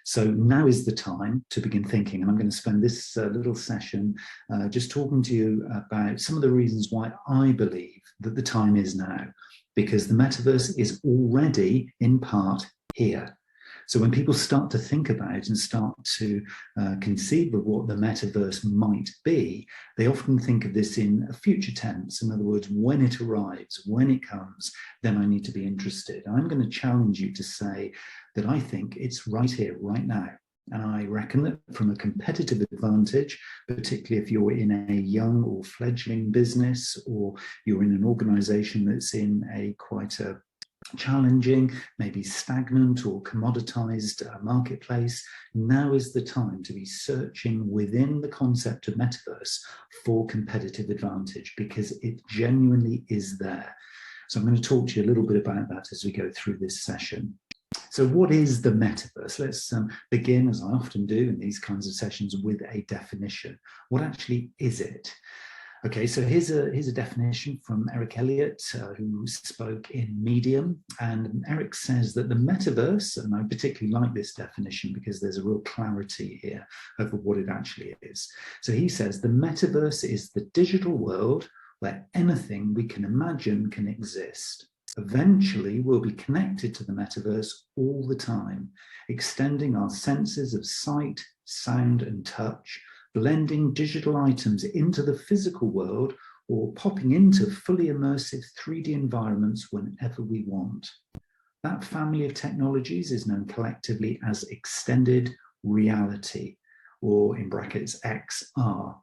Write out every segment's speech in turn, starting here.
So now is the time to begin thinking, and I'm going to spend this little session just talking to you about some of the reasons why I believe that the time is now, because the metaverse is already in part here. So when people start to think about and start to conceive of what the metaverse might be, they often think of this in a future tense. In other words, when it arrives, when it comes, then I need to be interested. I'm going to challenge you to say that I think it's right here, right now. And I reckon that from a competitive advantage, particularly if you're in a young or fledgling business, or you're in an organization that's in a quite a challenging, maybe stagnant or commoditized marketplace, now is the time to be searching within the concept of metaverse for competitive advantage, because it genuinely is there. So I'm going to talk to you a little bit about that as we go through this session. So what is the metaverse? Let's begin, as I often do in these kinds of sessions, with a definition. What actually is it? Okay, so here's a definition from Eric Elliott, who spoke in Medium. And Eric says that the metaverse, and I particularly like this definition because there's a real clarity here over what it actually is. So he says the metaverse is the digital world where anything we can imagine can exist. Eventually, we'll be connected to the metaverse all the time, extending our senses of sight, sound, and touch, blending digital items into the physical world, or popping into fully immersive 3D environments whenever we want. That family of technologies is known collectively as extended reality, or in brackets XR.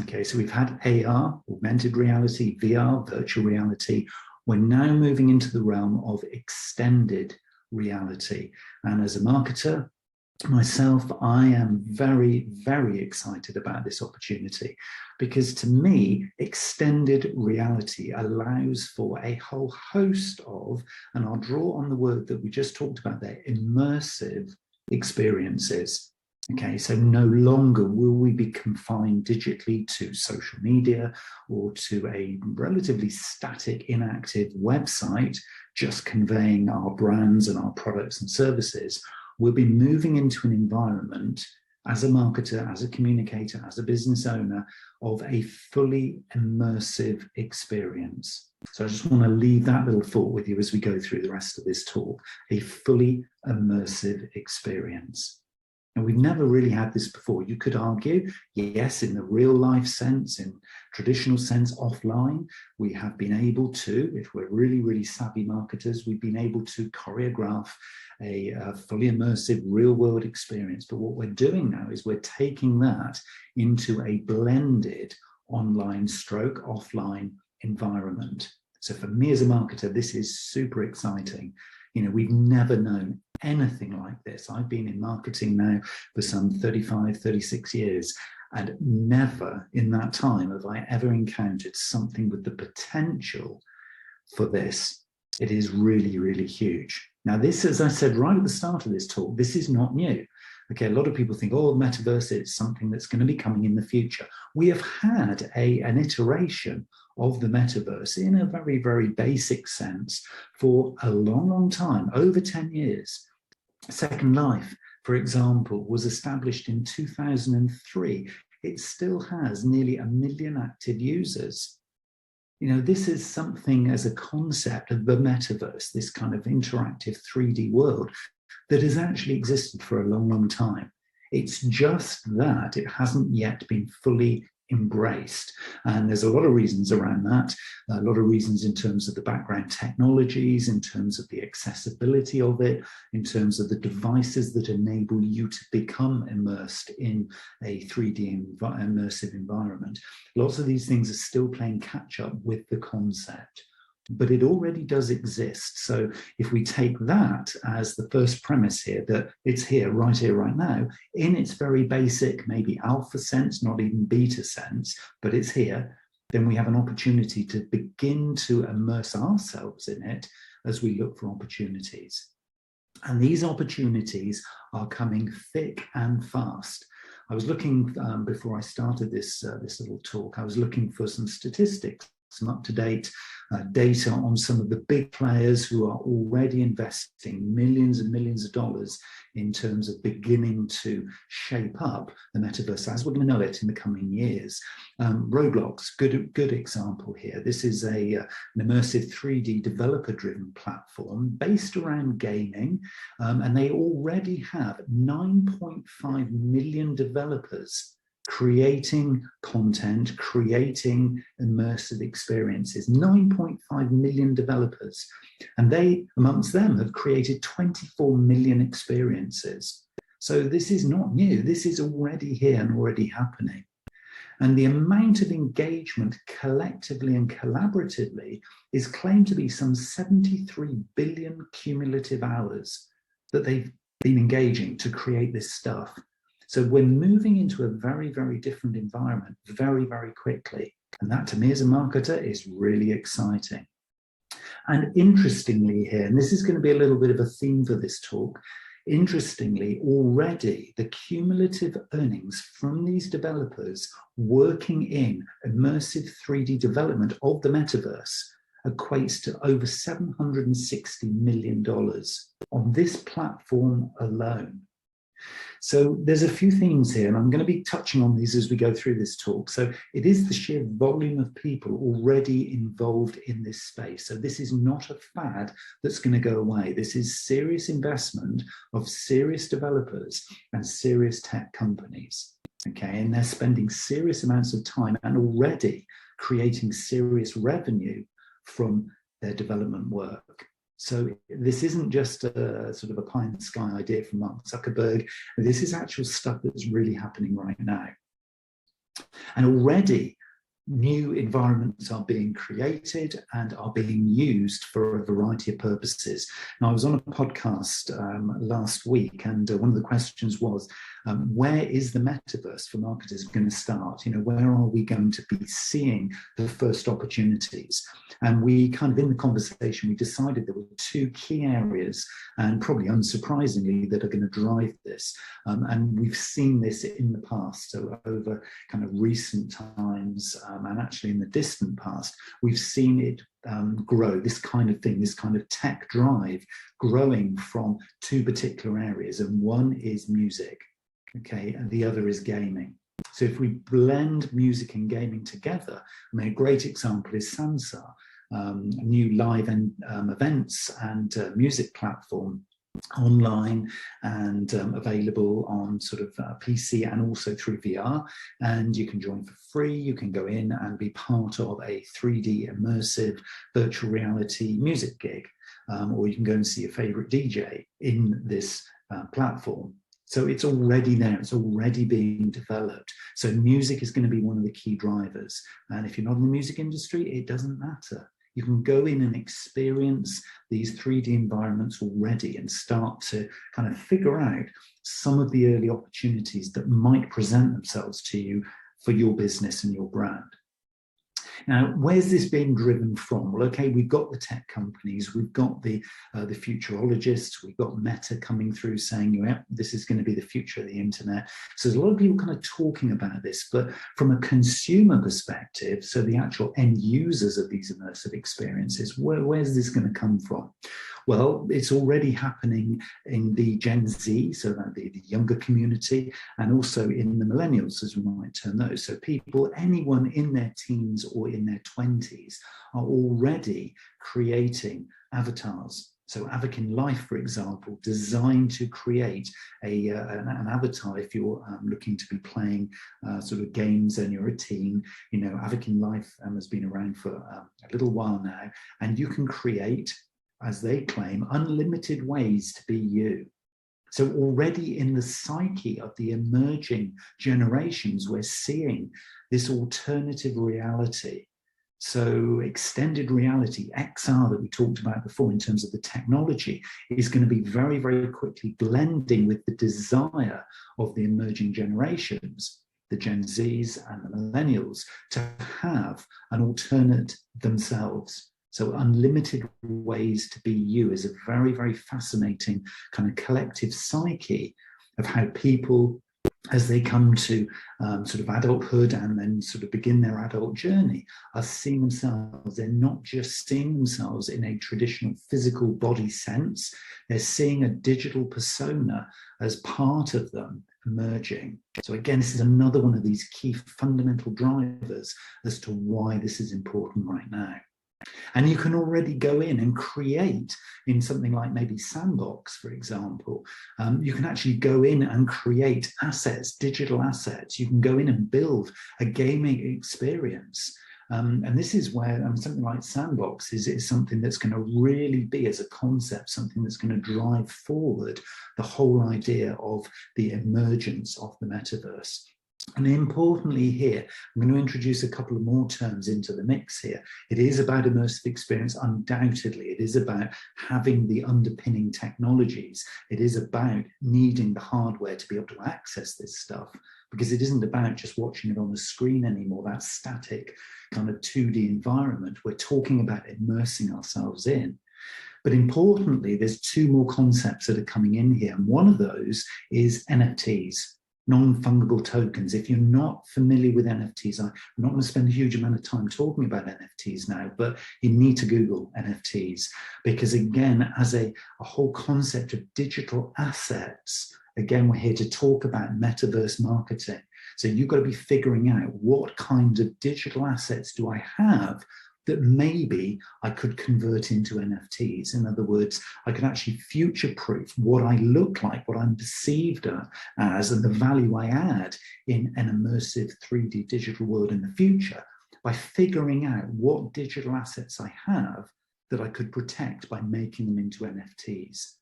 Okay, so we've had AR, augmented reality, VR, virtual reality. We're now moving into the realm of extended reality. And as a marketer, myself, I am very, very excited about this opportunity, because to me, extended reality allows for a whole host of, and I'll draw on the word that we just talked about there, immersive experiences. Okay, so no longer will we be confined digitally to social media or to a relatively static, inactive website, just conveying our brands and our products and services. We'll be moving into an environment as a marketer, as a communicator, as a business owner, of a fully immersive experience. So I just want to leave that little thought with you as we go through the rest of this talk, a fully immersive experience. And we've never really had this before. You could argue, yes, in the real life sense, in traditional sense, offline, we have been able to, if we're really, really savvy marketers, we've been able to choreograph a fully immersive real world experience. But what we're doing now is we're taking that into a blended online stroke offline environment. So for me as a marketer, this is super exciting. You know, we've never known anything like this. I've been in marketing now for some 35, 36 years, and never in that time have I ever encountered something with the potential for this. It is really, really huge. Now, this, as I said right at the start of this talk, this is not new. Okay, a lot of people think, oh, metaverse is something that's going to be coming in the future. We have had an iteration of the metaverse in a very, very basic sense for a long, long time, over 10 years. Second Life, for example, was established in 2003. It still has nearly 1 million active users. You know, this is something as a concept of the metaverse, this kind of interactive 3D world that has actually existed for a long, long time. It's just that it hasn't yet been fully embraced. And there's a lot of reasons around that, a lot of reasons in terms of the background technologies, in terms of the accessibility of it, in terms of the devices that enable you to become immersed in a 3D immersive environment. Lots of these things are still playing catch up with the concept, but it already does exist. So if we take that as the first premise here, that it's here, right now, in its very basic, maybe alpha sense, not even beta sense, but it's here, then we have an opportunity to begin to immerse ourselves in it as we look for opportunities. And these opportunities are coming thick and fast. I was looking, before I started this little talk, I was looking for some statistics some up-to-date data on some of the big players who are already investing millions and millions of dollars in terms of beginning to shape up the metaverse as we're going to know it in the coming years. Roblox, good example here. This is an immersive 3D developer-driven platform based around gaming, and they already have 9.5 million developers creating content, creating immersive experiences. 9.5 million developers. And they, amongst them, have created 24 million experiences. So this is not new. This is already here and already happening. And the amount of engagement collectively and collaboratively is claimed to be some 73 billion cumulative hours that they've been engaging to create this stuff. So we're moving into a very, very different environment very, very quickly. And that to me as a marketer is really exciting. And interestingly here, and this is going to be a little bit of a theme for this talk, interestingly, already the cumulative earnings from these developers working in immersive 3D development of the metaverse equates to over $760 million on this platform alone. So there's a few themes here, and I'm going to be touching on these as we go through this talk. So it is the sheer volume of people already involved in this space. So this is not a fad that's going to go away. This is serious investment of serious developers and serious tech companies. Okay, and they're spending serious amounts of time and already creating serious revenue from their development work. So this isn't just a sort of a pie in the sky idea from Mark Zuckerberg. This is actual stuff that's really happening right now. And already new environments are being created and are being used for a variety of purposes. Now, I was on a podcast last week, and one of the questions was, where is the metaverse for marketers going to start? You know, where are we going to be seeing the first opportunities? And we kind of, in the conversation, we decided there were two key areas, and probably unsurprisingly, that are going to drive this. And we've seen this in the past, so over kind of recent times, and actually in the distant past, we've seen it grow, this kind of thing, this kind of tech drive growing from two particular areas. And one is music, okay, and the other is gaming. So if we blend music and gaming together, I mean, a great example is Sansa, a new live events and music platform, online and available on sort of PC and also through VR, and you can join for free. You can go in and be part of a 3D immersive virtual reality music gig, or you can go and see your favorite DJ in this platform. So it's already there, it's already being developed. So music is going to be one of the key drivers, and if you're not in the music industry, it doesn't matter. You can go in and experience these 3D environments already and start to kind of figure out some of the early opportunities that might present themselves to you for your business and your brand. Now, where's this being driven from? Well, okay, we've got the tech companies, we've got the futurologists, we've got Meta coming through saying, yeah, this is going to be the future of the internet. So there's a lot of people kind of talking about this, but from a consumer perspective, so the actual end users of these immersive experiences, where's this going to come from? Well, it's already happening in the Gen Z, so that the younger community, and also in the millennials, as we might term those. So people, anyone in their teens or in their 20s are already creating avatars. So Avakin Life, for example, designed to create an avatar if you're looking to be playing sort of games and you're a teen. You know, Avakin Life has been around for a little while now, and you can create, as they claim, unlimited ways to be you. So already in the psyche of the emerging generations, we're seeing this alternative reality. So extended reality, XR, that we talked about before in terms of the technology, is going to be very, very quickly blending with the desire of the emerging generations, the Gen Zs and the millennials, to have an alternate themselves. So unlimited ways to be you is a very, very fascinating kind of collective psyche of how people as they come to sort of adulthood and then sort of begin their adult journey, are seeing themselves. They're not just seeing themselves in a traditional physical body sense, they're seeing a digital persona as part of them emerging. So again, this is another one of these key fundamental drivers as to why this is important right now. And you can already go in and create in something like maybe Sandbox, for example. You can actually go in and create assets, digital assets. You can go in and build a gaming experience. And this is where something like Sandbox is something that's going to really be, as a concept, something that's going to drive forward the whole idea of the emergence of the metaverse. And importantly here, I'm going to introduce a couple of more terms into the mix here. It is about immersive experience, undoubtedly. It is about having the underpinning technologies. It is about needing the hardware to be able to access this stuff, because it isn't about just watching it on the screen anymore, that static kind of 2D environment. We're talking about immersing ourselves in. But importantly, there's two more concepts that are coming in here. And one of those is NFTs. Non-fungible tokens. If you're not familiar with NFTs, I'm not going to spend a huge amount of time talking about NFTs now, but you need to Google NFTs, because again, as a whole concept of digital assets, again, we're here to talk about metaverse marketing. So you've got to be figuring out what kind of digital assets do I have that maybe I could convert into NFTs. In other words, I could actually future-proof what I look like, what I'm perceived as, and the value I add in an immersive 3D digital world in the future by figuring out what digital assets I have that I could protect by making them into NFTs.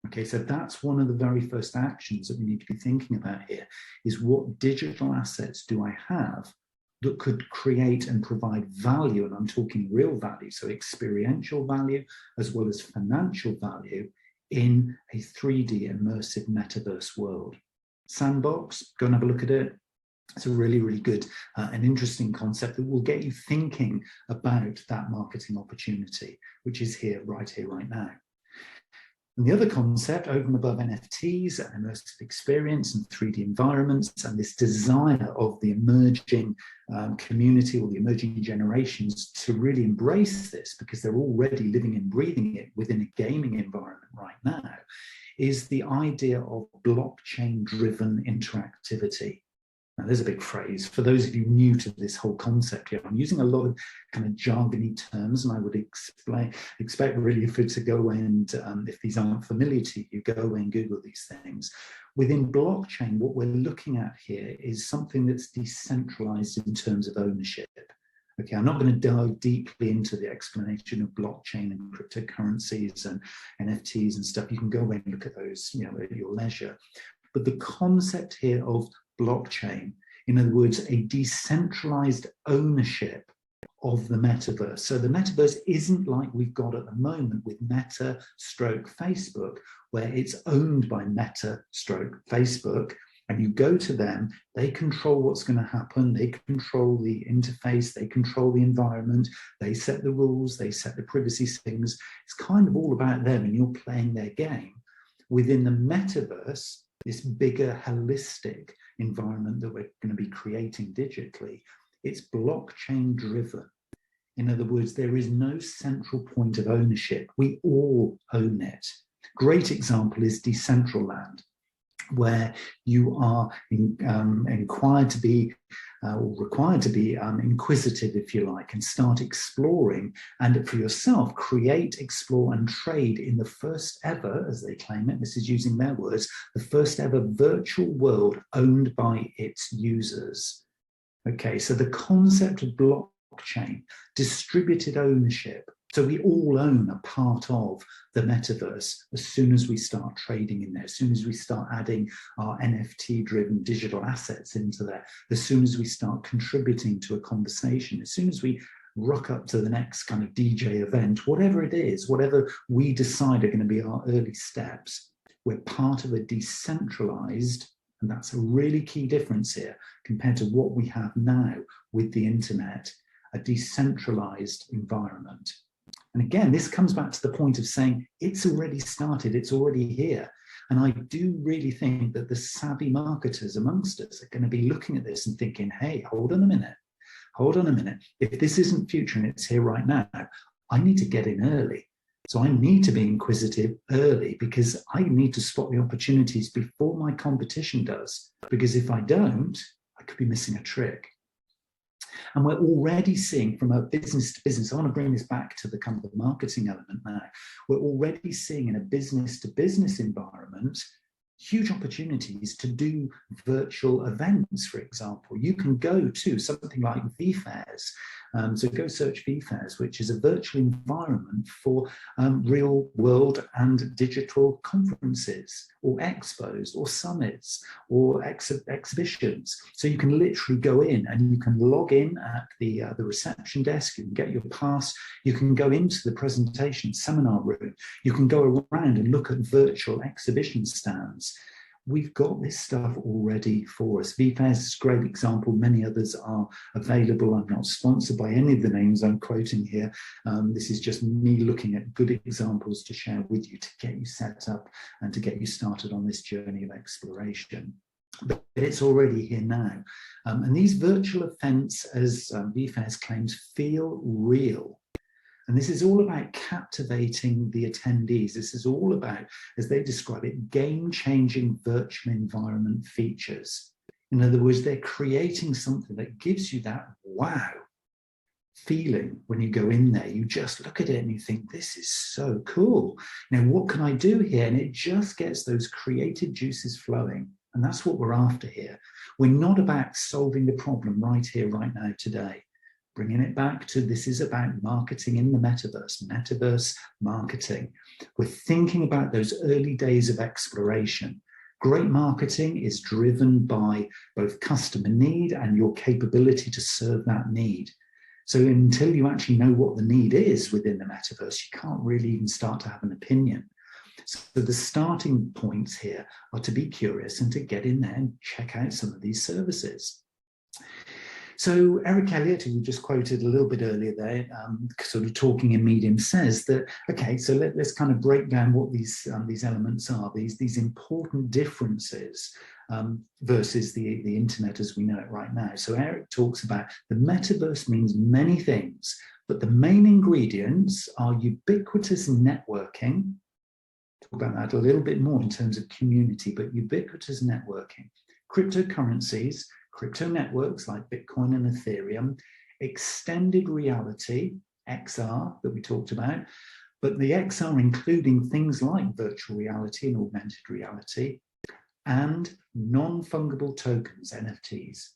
Okay, so that's one of the very first actions that we need to be thinking about here, is what digital assets do I have that could create and provide value, and I'm talking real value, so experiential value as well as financial value in a 3D immersive metaverse world. Sandbox, go and have a look at it. It's a really, really good and interesting concept that will get you thinking about that marketing opportunity, which is here, right now. And the other concept, over and above NFTs, immersive experience and 3D environments, and this desire of the emerging community or the emerging generations to really embrace this, because they're already living and breathing it within a gaming environment right now, is the idea of blockchain-driven interactivity. Now, there's a big phrase. For those of you new to this whole concept here, I'm using a lot of kind of jargony terms, and I would expect really for to go and, if these aren't familiar to you, go away and Google these things. Within blockchain, what we're looking at here is something that's decentralized in terms of ownership. Okay, I'm not going to dive deeply into the explanation of blockchain and cryptocurrencies and NFTs and stuff. You can go away and look at those, at your leisure. But the concept here of blockchain, in other words, a decentralized ownership of the metaverse. So the metaverse isn't like we've got at the moment with Meta stroke Facebook, where it's owned by Meta stroke Facebook, and you go to them, they control what's going to happen, they control the interface, they control the environment, they set the rules, they set the privacy things. It's kind of all about them, and you're playing their game. Within the metaverse, this bigger holistic environment that we're going to be creating digitally, it's blockchain driven. In other words, there is no central point of ownership. We all own it. Great example is Decentraland, where you are required to be inquisitive, if you like, and start exploring, and for yourself, create, explore, and trade in the first ever, as they claim it, this is using their words, the first ever virtual world owned by its users. Okay, so the concept of blockchain, distributed ownership, so we all own a part of the metaverse as soon as we start trading in there, as soon as we start adding our NFT-driven digital assets into there, as soon as we start contributing to a conversation, as soon as we rock up to the next kind of DJ event, whatever it is, whatever we decide are going to be our early steps, we're part of a decentralized, and that's a really key difference here compared to what we have now with the internet, a decentralized environment. And again, this comes back to the point of saying it's already started, it's already here. And I do really think that the savvy marketers amongst us are going to be looking at this and thinking, hey, hold on a minute. Hold on a minute. If this isn't future and it's here right now, I need to get in early. So I need to be inquisitive early because I need to spot the opportunities before my competition does. Because if I don't, I could be missing a trick. And we're already seeing from a business to business, I want to bring this back to the kind of the marketing element now. We're already seeing in a business to business environment huge opportunities to do virtual events, for example. You can go to something like VFairs. So go search VFairs, which is a virtual environment for real world and digital conferences or expos or summits or exhibitions. So you can literally go in and you can log in at the reception desk, you can get your pass, you can go into the presentation seminar room, you can go around and look at virtual exhibition stands. We've got this stuff already for us. VFairs is a great example. Many others are available. I'm not sponsored by any of the names I'm quoting here. This is just me looking at good examples to share with you to get you set up and to get you started on this journey of exploration. But it's already here now. And these virtual events, as VFairs claims, feel real. And this is all about captivating the attendees. This is all about, as they describe it, game-changing virtual environment features. In other words, they're creating something that gives you that wow feeling when you go in there. You just look at it and you think, this is so cool. Now, what can I do here? And it just gets those creative juices flowing. And that's what we're after here. We're not about solving the problem right here, right now, today. Bringing it back to this is about marketing in the metaverse, metaverse marketing. We're thinking about those early days of exploration. Great marketing is driven by both customer need and your capability to serve that need. So until you actually know what the need is within the metaverse, you can't really even start to have an opinion. So the starting points here are to be curious and to get in there and check out some of these services. So Eric Elliott, who we just quoted a little bit earlier there, sort of talking in Medium, says that, okay, so let's kind of break down what these elements are, these important differences versus the internet as we know it right now. So Eric talks about the metaverse means many things, but the main ingredients are ubiquitous networking. Talk about that a little bit more in terms of community, but ubiquitous networking, cryptocurrencies, crypto networks like Bitcoin and Ethereum, extended reality, XR, that we talked about, but the XR including things like virtual reality and augmented reality, and non-fungible tokens, NFTs.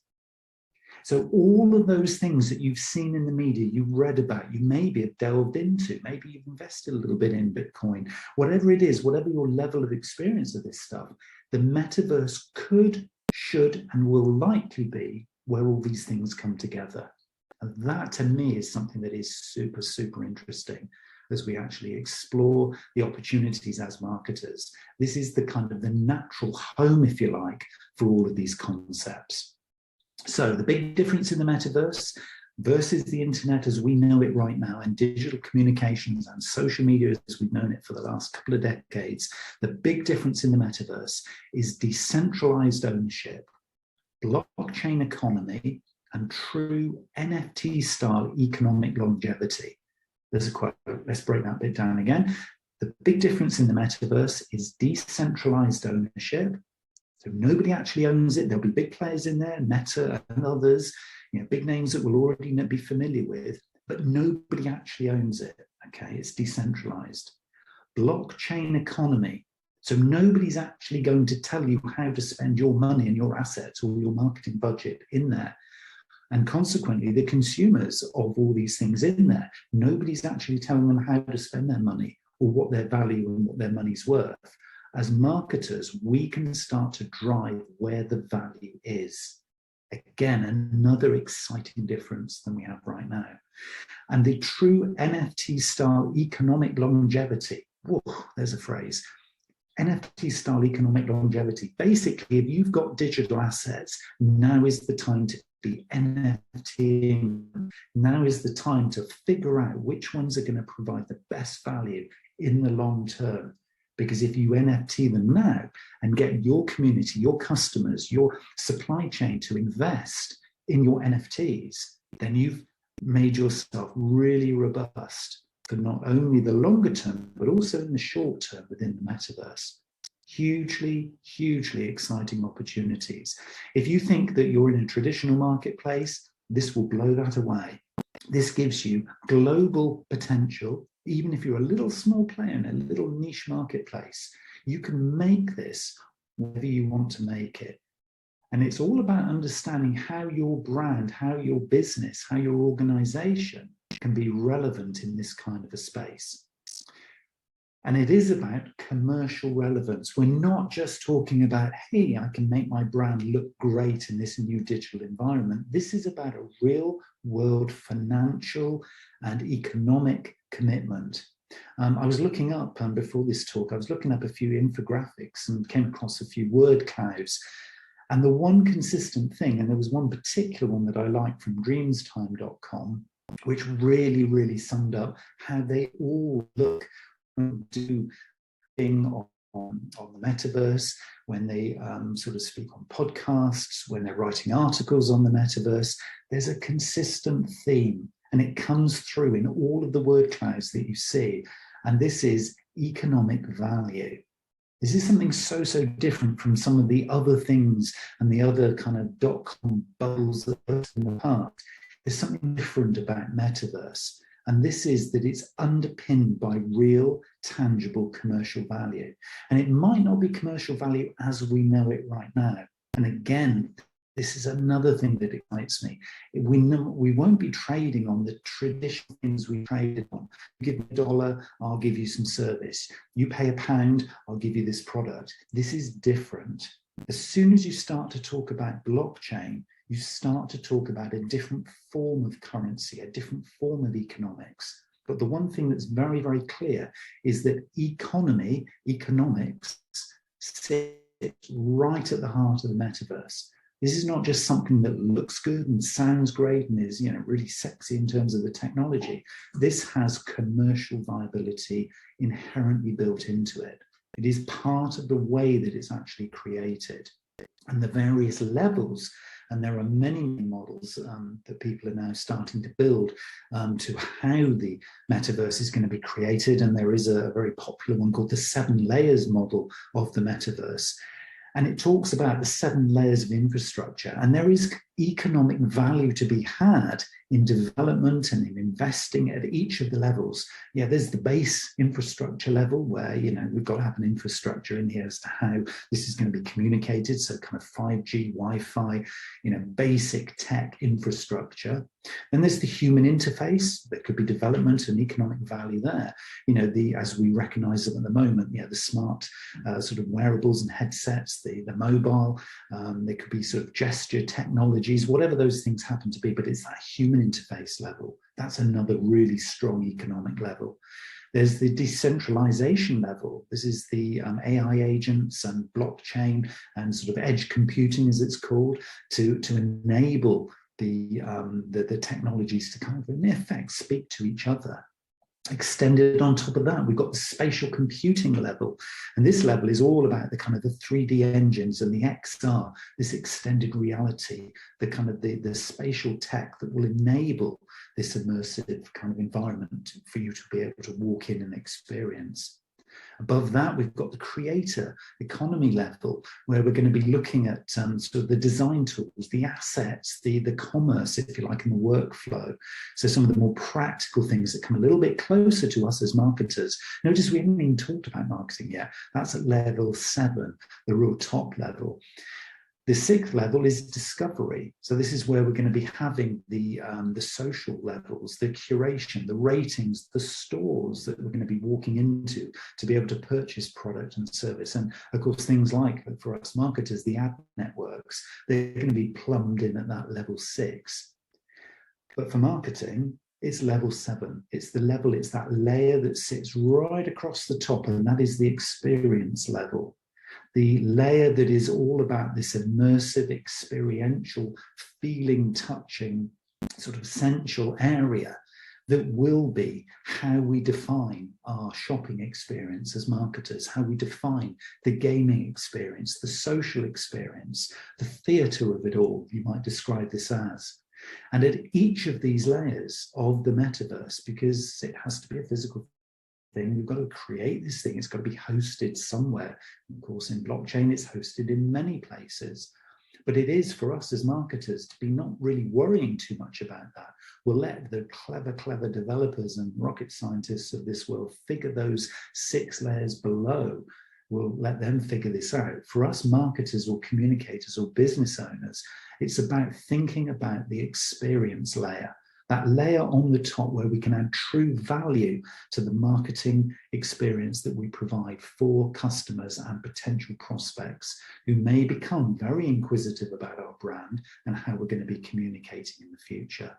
So all of those things that you've seen in the media, you've read about, you maybe have delved into, maybe you've invested a little bit in Bitcoin, whatever it is, whatever your level of experience of this stuff, the metaverse could, should, and will likely be where all these things come together. And that to me is something that is super, super interesting as we actually explore the opportunities as marketers. This is the kind of the natural home, if you like, for all of these concepts. So the big difference in the metaverse versus the internet as we know it right now, and digital communications and social media as we've known it for the last couple of decades, the big difference in the metaverse is decentralized ownership, blockchain economy, and true NFT-style economic longevity. There's a quote, let's break that bit down again. The big difference in the metaverse is decentralized ownership. So nobody actually owns it. There'll be big players in there, Meta and others, big names that we'll already be familiar with, but nobody actually owns it, okay? It's decentralized. Blockchain economy. So nobody's actually going to tell you how to spend your money and your assets or your marketing budget in there. And consequently, the consumers of all these things in there, nobody's actually telling them how to spend their money or what their value and what their money's worth. As marketers, we can start to drive where the value is. Again, another exciting difference than we have right now. And the true NFT-style economic longevity, whoa, there's a phrase, NFT-style economic longevity. Basically, if you've got digital assets, now is the time to be NFTing. Now is the time to figure out which ones are going to provide the best value in the long term. Because if you NFT them now and get your community, your customers, your supply chain to invest in your NFTs, then you've made yourself really robust for not only the longer term, but also in the short term within the metaverse. Hugely, hugely exciting opportunities. If you think that you're in a traditional marketplace, this will blow that away. This gives you global potential. Even if you're a little small player in a little niche marketplace, you can make this whatever you want to make it. And it's all about understanding how your brand, how your business, how your organization can be relevant in this kind of a space. And it is about commercial relevance. We're not just talking about, hey, I can make my brand look great in this new digital environment. This is about a real world financial and economic commitment. I was looking up before this talk, I was looking up a few infographics and came across a few word clouds. And the one consistent thing, and there was one particular one that I liked from dreamstime.com, which really, really summed up how they all look do thing on the metaverse, when they sort of speak on podcasts, when they're writing articles on the metaverse. There's a consistent theme, and it comes through in all of the word clouds that you see. And this is economic value. This is something so different from some of the other things and the other kind of dot-com bubbles that are in the past. There's something different about metaverse. And this is that it's underpinned by real, tangible commercial value. And it might not be commercial value as we know it right now. And again, this is another thing that excites me. We won't be trading on the traditional things we traded on. You give me $1, I'll give you some service. You pay £1, I'll give you this product. This is different. As soon as you start to talk about blockchain, you start to talk about a different form of currency, a different form of economics. But the one thing that's very, very clear is that economics sits right at the heart of the metaverse. This is not just something that looks good and sounds great and is, really sexy in terms of the technology. This has commercial viability inherently built into it. It is part of the way that it's actually created. And the various levels, and there are many models that people are now starting to build to how the metaverse is going to be created. And there is a very popular one called the 7 layers model of the metaverse. And it talks about the 7 layers of infrastructure. And there is economic value to be had in development and in investing at each of the levels. Yeah, there's the base infrastructure level where, we've got to have an infrastructure in here as to how this is going to be communicated. So kind of 5G, Wi-Fi, basic tech infrastructure. Then there's the human interface. There could be development and economic value there. As we recognize them at the moment, the smart sort of wearables and headsets, the mobile, there could be sort of gesture technologies, whatever those things happen to be, but it's that human interface level. That's another really strong economic level. There's the decentralization level. This is the AI agents and blockchain and sort of edge computing, as it's called, to enable the technologies to kind of, in effect, speak to each other. Extended on top of that, we've got the spatial computing level. And this level is all about the kind of the 3D engines and the XR, this extended reality, the kind of the spatial tech that will enable this immersive kind of environment for you to be able to walk in and experience. Above that, we've got the creator economy level, where we're going to be looking at sort of the design tools, the assets, the commerce, if you like, in the workflow. So some of the more practical things that come a little bit closer to us as marketers. Notice we haven't even talked about marketing yet. That's at level 7, the real top level. The 6th level is discovery. So this is where we're going to be having the social levels, the curation, the ratings, the stores that we're going to be walking into to be able to purchase product and service. And of course, things like, for us marketers, the ad networks, they're going to be plumbed in at that level 6. But for marketing, it's level 7. It's that layer that sits right across the top, and that is the experience level. The layer that is all about this immersive, experiential, feeling, touching, sort of essential area that will be how we define our shopping experience as marketers, how we define the gaming experience, the social experience, the theatre of it all, you might describe this as. And at each of these layers of the metaverse, because it has to be a physical thing, we've got to create this thing, it's got to be hosted somewhere. Of course, in blockchain, it's hosted in many places. But it is for us as marketers to be not really worrying too much about that. We'll let the clever developers and rocket scientists of this world figure those 6 layers below. We'll let them figure this out. For us marketers or communicators or business owners, it's about thinking about the experience layer, that layer on the top where we can add true value to the marketing experience that we provide for customers and potential prospects who may become very inquisitive about our brand and how we're going to be communicating in the future.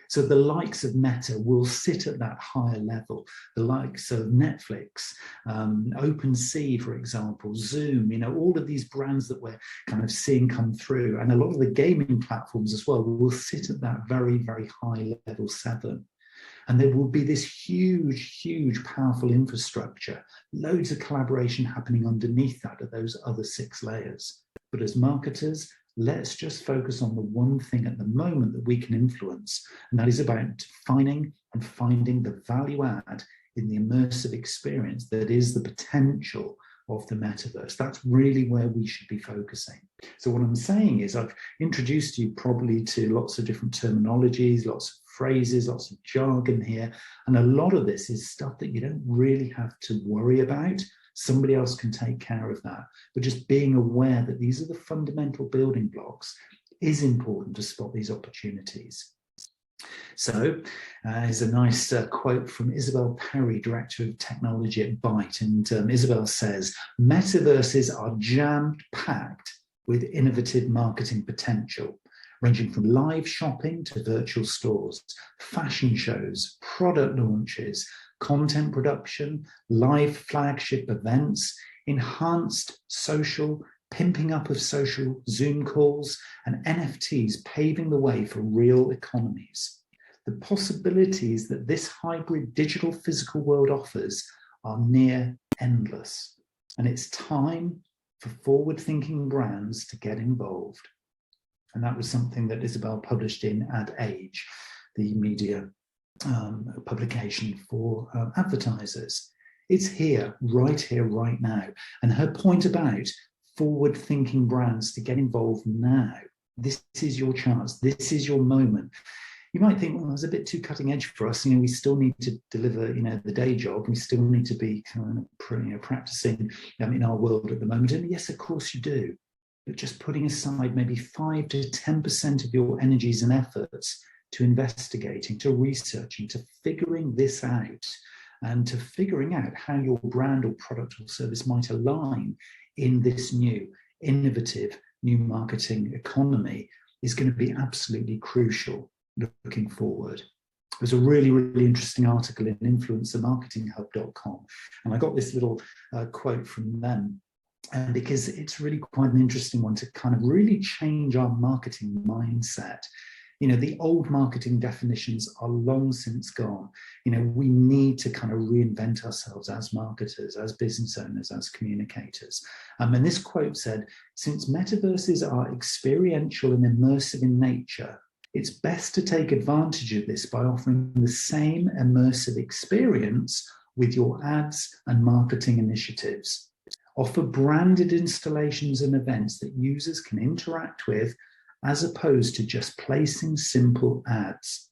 So the likes of Meta will sit at that higher level. The likes of Netflix, OpenSea, for example, Zoom, all of these brands that we're kind of seeing come through, and a lot of the gaming platforms as well, will sit at that very, very high level 7. And there will be this huge, powerful infrastructure, loads of collaboration happening underneath that at those other 6 layers. But as marketers, let's just focus on the one thing at the moment that we can influence, and that is about defining and finding the value add in the immersive experience that is the potential of the metaverse. That's really where we should be focusing. So what I'm saying is I've introduced you probably to lots of different terminologies, lots of phrases, lots of jargon here, and a lot of this is stuff that you don't really have to worry about. Somebody else can take care of that. But just being aware that these are the fundamental building blocks is important to spot these opportunities. So here's a nice quote from Isabel Perry, Director of Technology at Byte. And Isabel says, metaverses are jam-packed with innovative marketing potential, ranging from live shopping to virtual stores, fashion shows, product launches, content production, live flagship events, enhanced social, pimping up of social Zoom calls, and NFTs paving the way for real economies. The possibilities that this hybrid digital physical world offers are near endless, and it's time for forward-thinking brands to get involved. And that was something that Isabel published in Ad Age, the media publication for advertisers. It's here, right now. And her point about forward-thinking brands to get involved now, this is your chance, this is your moment. You might think, well, it's a bit too cutting edge for us. We still need to deliver, the day job. We still need to be kind of practicing in our world at the moment. And yes, of course you do. But just putting aside maybe 5 to 10% of your energies and efforts to investigating, to researching, to figuring this out, and to figuring out how your brand or product or service might align in this new, innovative, new marketing economy is going to be absolutely crucial looking forward. There's a really, really interesting article in influencermarketinghub.com, and I got this little quote from them, and because it's really quite an interesting one to kind of really change our marketing mindset. The old marketing definitions are long since gone. We need to kind of reinvent ourselves as marketers, as business owners, as communicators. And this quote said, since metaverses are experiential and immersive in nature, it's best to take advantage of this by offering the same immersive experience with your ads and marketing initiatives. Offer branded installations and events that users can interact with, as opposed to just placing simple ads.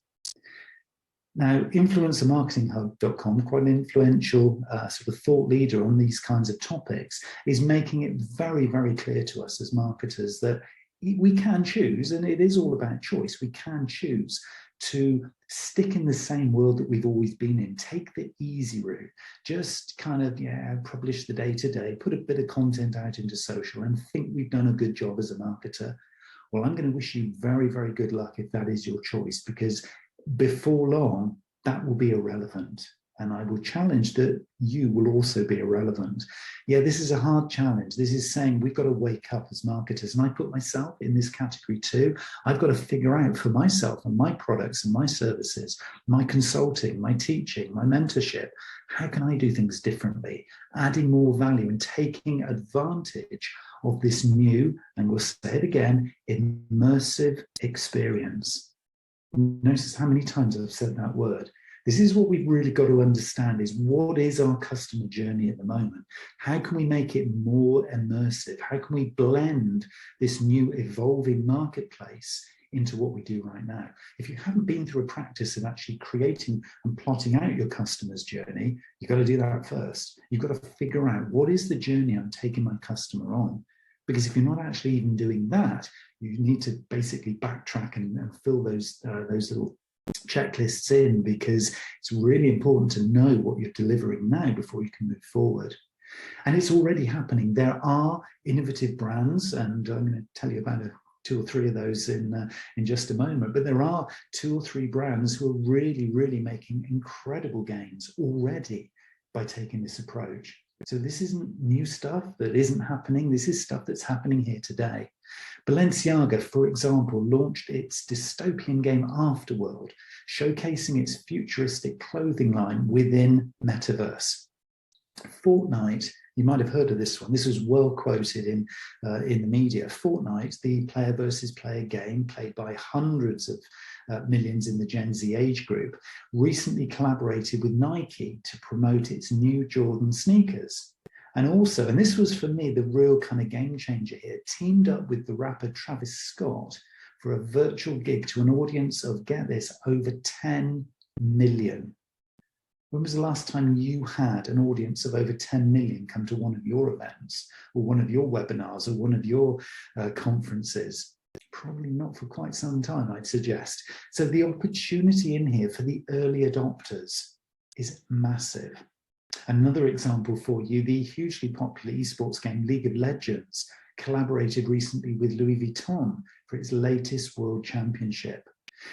Now, influencermarketinghub.com, quite an influential sort of thought leader on these kinds of topics, is making it very, very clear to us as marketers that we can choose, and it is all about choice, we can choose to stick in the same world that we've always been in, take the easy route, just kind of, publish the day-to-day, put a bit of content out into social and think we've done a good job as a marketer. Well, I'm going to wish you very, very good luck if that is your choice, because before long, that will be irrelevant. And I will challenge that you will also be irrelevant. Yeah, this is a hard challenge. This is saying we've got to wake up as marketers. And I put myself in this category too. I've got to figure out for myself and my products and my services, my consulting, my teaching, my mentorship, how can I do things differently, adding more value and taking advantage of this new, and we'll say it again, immersive experience. Notice how many times I've said that word. This is what we've really got to understand is what is our customer journey at the moment? How can we make it more immersive? How can we blend this new evolving marketplace into what we do right now? If you haven't been through a practice of actually creating and plotting out your customer's journey, you've got to do that first. You've got to figure out what is the journey I'm taking my customer on. Because if you're not actually even doing that, you need to basically backtrack and fill those little checklists in, because it's really important to know what you're delivering now before you can move forward. And it's already happening. There are innovative brands, and I'm going to tell you about two or three of those in just a moment, but there are 2 or 3 brands who are really, really making incredible gains already by taking this approach. So this isn't new stuff that isn't happening. This is stuff that's happening here today. Balenciaga, for example, launched its dystopian game Afterworld, showcasing its futuristic clothing line within Metaverse. Fortnite, you might have heard of this one. This was well quoted in the media. Fortnite, the player versus player game played by hundreds of millions in the Gen Z age group, recently collaborated with Nike to promote its new Jordan sneakers. And also, and this was for me the real kind of game changer here, teamed up with the rapper Travis Scott for a virtual gig to an audience of, get this, over 10 million. When was the last time you had an audience of over 10 million come to one of your events or one of your webinars or one of your conferences? Probably not for quite some time, I'd suggest. So the opportunity in here for the early adopters is massive. Another example for you, the hugely popular esports game League of Legends collaborated recently with Louis Vuitton for its latest World Championship.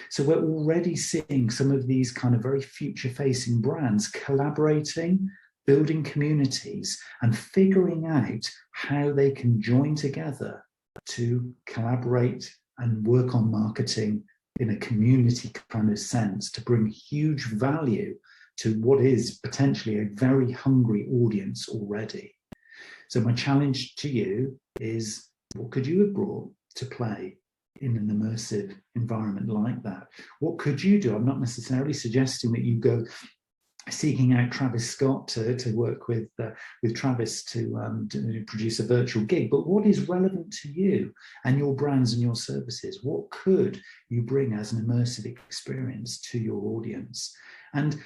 So we're already seeing some of these kind of very future-facing brands collaborating, building communities, and figuring out how they can join together to collaborate and work on marketing in a community kind of sense to bring huge value to what is potentially a very hungry audience already. So my challenge to you is, what could you have brought to play in an immersive environment like that? What could you do? I'm not necessarily suggesting that you go seeking out Travis Scott to work with Travis to produce a virtual gig, but what is relevant to you and your brands and your services? What could you bring as an immersive experience to your audience? And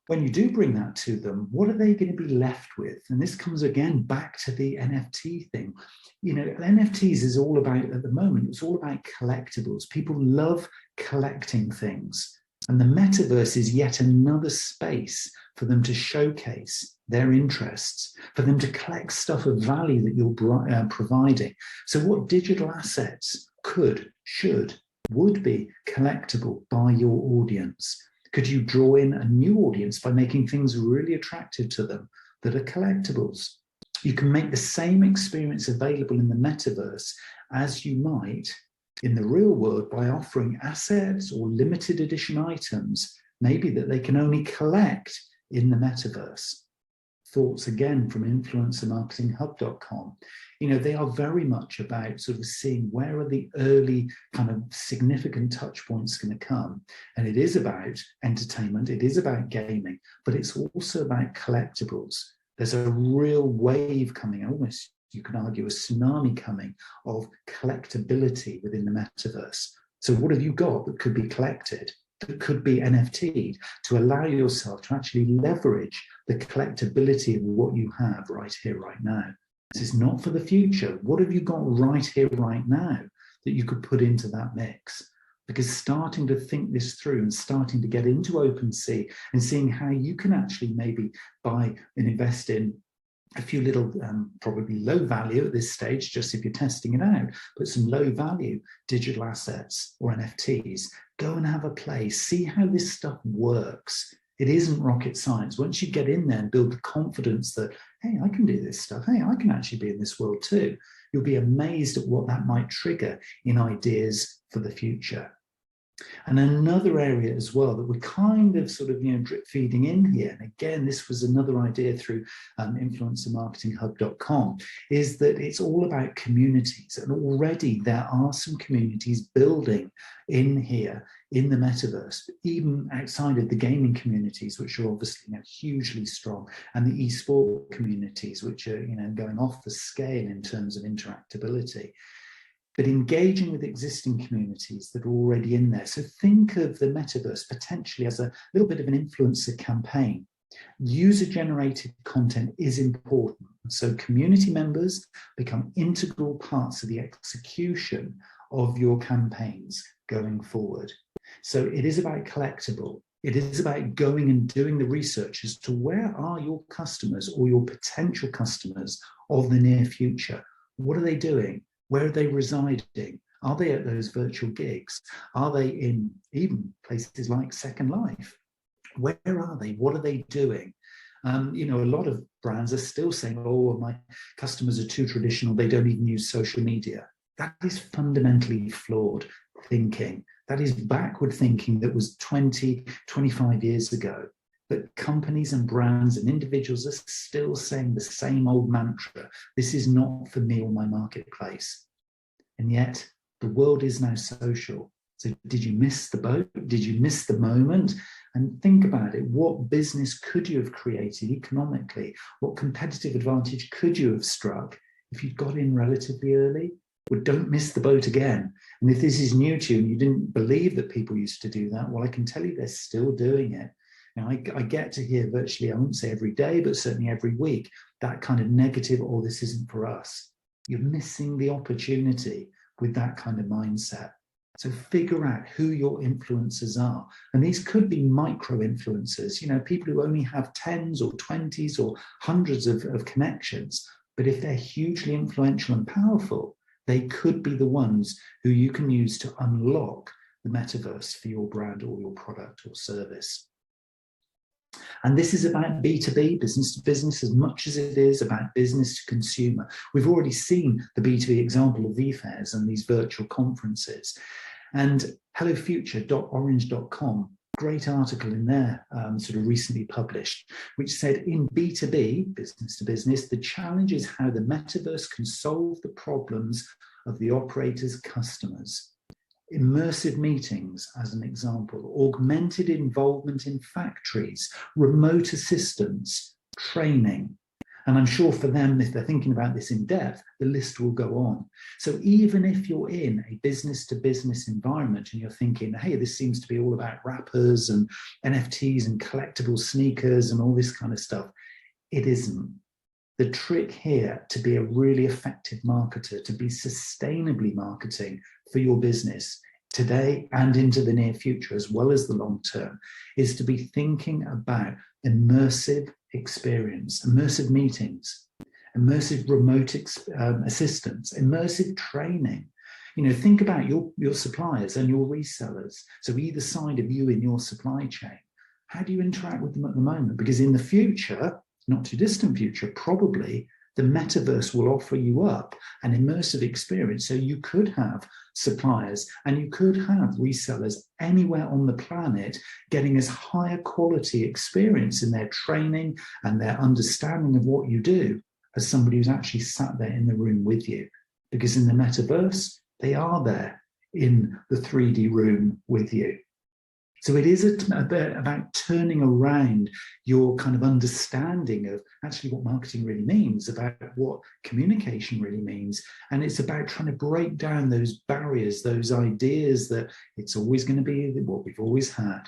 when you do bring that to them, what are they going to be left with? And this comes again back to the NFT thing. You know, NFTs is all about, at the moment, it's all about collectibles. People love collecting things. And the metaverse is yet another space for them to showcase their interests, for them to collect stuff of value that you're providing. So what digital assets could, should, would be collectible by your audience? Could you draw in a new audience by making things really attractive to them that are collectibles? You can make the same experience available in the metaverse as you might in the real world by offering assets or limited edition items, maybe that they can only collect in the metaverse. Thoughts again from influencermarketinghub.com. You know, they are very much about sort of seeing where are the early kind of significant touch points going to come. And it is about entertainment, it is about gaming, but it's also about collectibles. There's a real wave coming, almost you can argue a tsunami coming, of collectability within the metaverse. So what have you got that could be collected, that could be NFT'd, to allow yourself to actually leverage the collectability of what you have right here, right now? This is not for the future. What have you got right here, right now that you could put into that mix? Because starting to think this through and starting to get into OpenSea and seeing how you can actually maybe buy and invest in a few little, probably low value at this stage, just if you're testing it out, but some low value digital assets or NFTs, go and have a play, see how this stuff works It isn't rocket science. Once you get in there and build the confidence that, hey, I can do this stuff. Hey, I can actually be in this world too. You'll be amazed at what that might trigger in ideas for the future. And another area as well that we're kind of sort of, drip feeding in here, and again, this was another idea through influencermarketinghub.com, is that it's all about communities. And already there are some communities building in here in the metaverse, even outside of the gaming communities, which are obviously hugely strong, and the esport communities, which are going off the scale in terms of interactability. But engaging with existing communities that are already in there. So think of the metaverse potentially as a little bit of an influencer campaign. User-generated content is important. So community members become integral parts of the execution of your campaigns going forward. So it is about collectible. It is about going and doing the research as to where are your customers or your potential customers of the near future. What are they doing? Where are they residing? Are they at those virtual gigs? Are they in even places like Second Life? Where are they? What are they doing? A lot of brands are still saying, oh, my customers are too traditional. They don't even use social media. That is fundamentally flawed thinking. That is backward thinking that was 20, 25 years ago. But companies and brands and individuals are still saying the same old mantra. This is not for me or my marketplace. And yet the world is now social. So did you miss the boat? Did you miss the moment? And think about it. What business could you have created economically? What competitive advantage could you have struck if you'd got in relatively early? Well, don't miss the boat again. And if this is new to you and you didn't believe that people used to do that, well, I can tell you they're still doing it. Now, I get to hear virtually, I won't say every day, but certainly every week, that kind of negative, oh, this isn't for us. You're missing the opportunity with that kind of mindset. So figure out who your influencers are. And these could be micro influencers, people who only have 10s or 20s or hundreds of connections. But if they're hugely influential and powerful, they could be the ones who you can use to unlock the metaverse for your brand or your product or service. And this is about B2B, business to business, as much as it is about business to consumer. We've already seen the B2B example of VFairs and these virtual conferences. And hellofuture.orange.com, great article in there, sort of recently published, which said in B2B, business to business, the challenge is how the metaverse can solve the problems of the operator's customers. Immersive meetings, as an example, augmented involvement in factories, remote assistance, training. And I'm sure for them, if they're thinking about this in depth, the list will go on. So even if you're in a business-to-business environment and you're thinking, hey, this seems to be all about rappers and NFTs and collectible sneakers and all this kind of stuff, it isn't. The trick here to be a really effective marketer, to be sustainably marketing for your business today and into the near future, as well as the long term, is to be thinking about immersive experience, immersive meetings, immersive remote assistance, immersive training. Think about your suppliers and your resellers. So either side of you in your supply chain, how do you interact with them at the moment? Because in the future, not too distant future, probably the metaverse will offer you up an immersive experience. So you could have suppliers and you could have resellers anywhere on the planet getting as high a quality experience in their training and their understanding of what you do as somebody who's actually sat there in the room with you. Because in the metaverse, they are there in the 3D room with you. So it is a bit about turning around your kind of understanding of actually what marketing really means, about what communication really means. And it's about trying to break down those barriers, those ideas that it's always going to be what we've always had.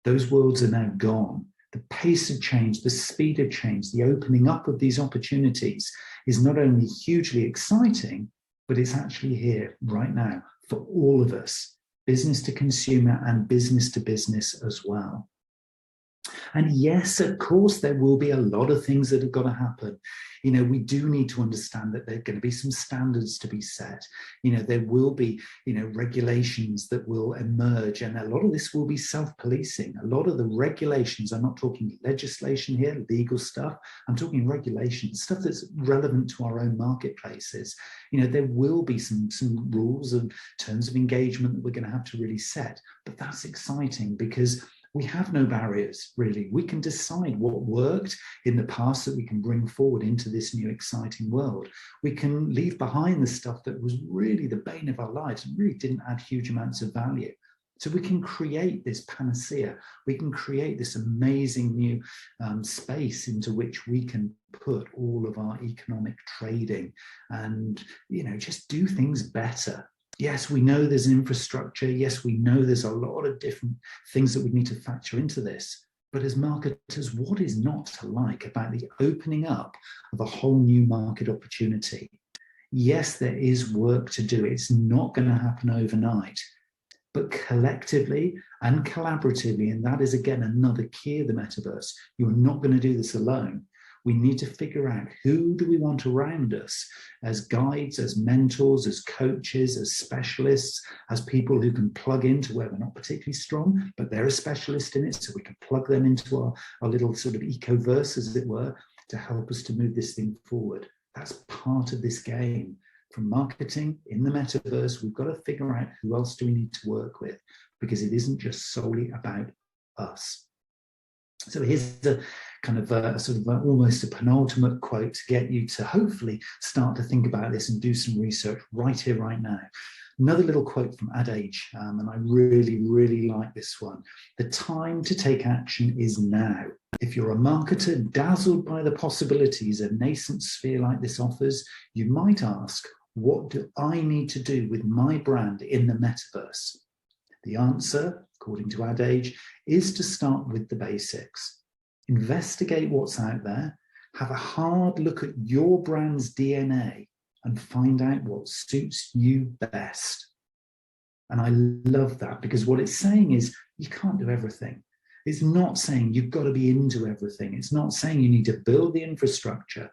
Those worlds are now gone. The pace of change, the speed of change, the opening up of these opportunities is not only hugely exciting, but it's actually here right now for all of us. Business to consumer and business to business as well. And yes, of course, there will be a lot of things that have got to happen. We do need to understand that there are going to be some standards to be set. There will be, regulations that will emerge, and a lot of this will be self-policing. A lot of the regulations, I'm not talking legislation here, legal stuff. I'm talking regulations, stuff that's relevant to our own marketplaces. There will be some rules and terms of engagement that we're going to have to really set. But that's exciting because we have no barriers, really. We can decide what worked in the past that we can bring forward into this new exciting world. We can leave behind the stuff that was really the bane of our lives and really didn't add huge amounts of value. So we can create this panacea. We can create this amazing new space into which we can put all of our economic trading and, just do things better. Yes, we know there's an infrastructure. Yes, we know there's a lot of different things that we need to factor into this. But as marketers, what is not to like about the opening up of a whole new market opportunity? Yes, there is work to do. It's not going to happen overnight. But collectively and collaboratively, and that is, again, another key of the metaverse, you're not going to do this alone. We need to figure out who do we want around us as guides, as mentors, as coaches, as specialists, as people who can plug into where we're not particularly strong, but they're a specialist in it, so we can plug them into our little sort of ecoverse, as it were, to help us to move this thing forward. That's part of this game. From marketing in the metaverse, we've got to figure out who else do we need to work with, because it isn't just solely about us. So here's a kind of almost a penultimate quote to get you to hopefully start to think about this and do some research right here, right now. Another little quote from Adage, and I really, really like this one. The time to take action is now. If you're a marketer dazzled by the possibilities a nascent sphere like this offers, you might ask, what do I need to do with my brand in the metaverse? The answer, according to Adage, is to start with the basics. Investigate what's out there, have a hard look at your brand's DNA, and find out what suits you best. And I love that, because what it's saying is you can't do everything. It's not saying you've got to be into everything. It's not saying you need to build the infrastructure,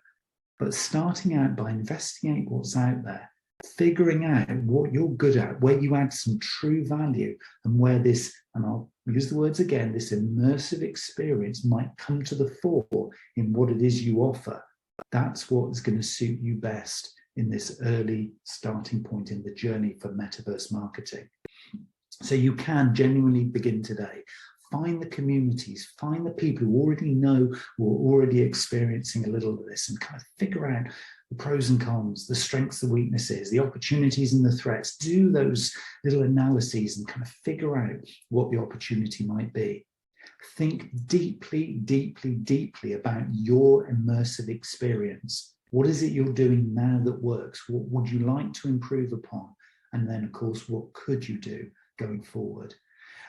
but starting out by investigating what's out there, figuring out what you're good at, where you add some true value, and where this, and I'll use the words again, this immersive experience might come to the fore in what it is you offer. That's what is going to suit you best in this early starting point in the journey for metaverse marketing. So you can genuinely begin today. Find the communities, find the people who already know or are already experiencing a little of this, and kind of figure out the pros and cons, the strengths, the weaknesses, the opportunities and the threats. Do those little analyses and kind of figure out what the opportunity might be. Think deeply, deeply, deeply about your immersive experience. What is it you're doing now that works? What would you like to improve upon? And then, of course, what could you do going forward?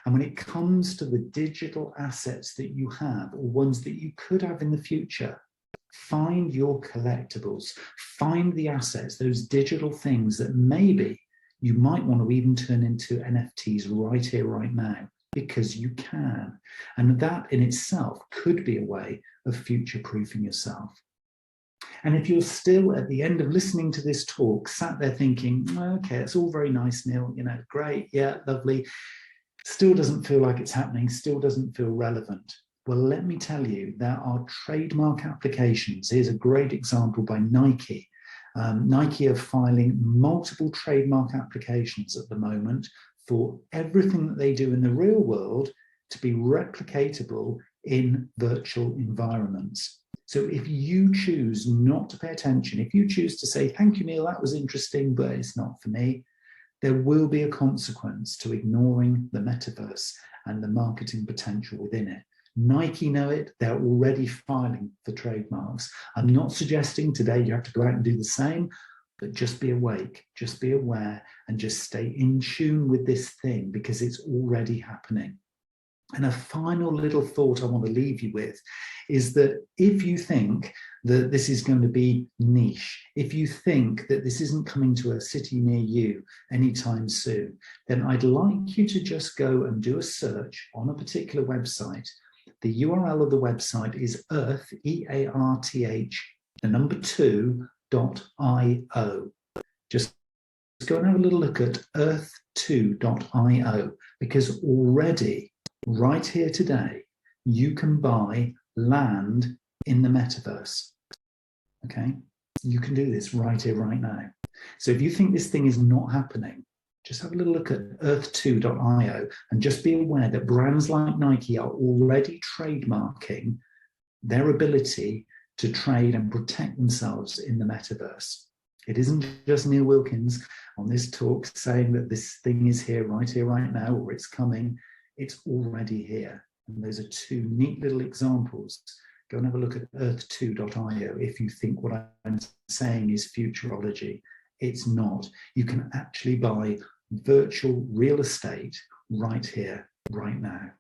And when it comes to the digital assets that you have, or ones that you could have in the future, find your collectibles, find the assets, those digital things that maybe you might want to even turn into NFTs right here, right now, because you can. And that in itself could be a way of future-proofing yourself. And if you're still at the end of listening to this talk, sat there thinking, okay, it's all very nice, Neil, great, yeah, lovely, still doesn't feel like it's happening, still doesn't feel relevant. Well, let me tell you, there are trademark applications. Here's a great example by Nike. Nike are filing multiple trademark applications at the moment for everything that they do in the real world to be replicatable in virtual environments. So if you choose not to pay attention, if you choose to say, thank you, Neil, that was interesting, but it's not for me, there will be a consequence to ignoring the metaverse and the marketing potential within it. Nike know it, they're already filing for trademarks. I'm not suggesting today you have to go out and do the same, but just be awake, just be aware, and just stay in tune with this thing, because it's already happening. And a final little thought I want to leave you with is that if you think that this is going to be niche, if you think that this isn't coming to a city near you anytime soon, then I'd like you to just go and do a search on a particular website The URL of the website is earth, E-A-R-T-H, the number 2.io. Just go and have a little look at earth2.io, because already, right here today, you can buy land in the metaverse. Okay? You can do this right here, right now. So if you think this thing is not happening, just have a little look at earth2.io and just be aware that brands like Nike are already trademarking their ability to trade and protect themselves in the metaverse. It isn't just Neil Wilkins on this talk saying that this thing is here, right now, or it's coming. It's already here. And those are two neat little examples. Go and have a look at earth2.io if you think what I'm saying is futurology. It's not. You can actually buy virtual real estate right here, right now.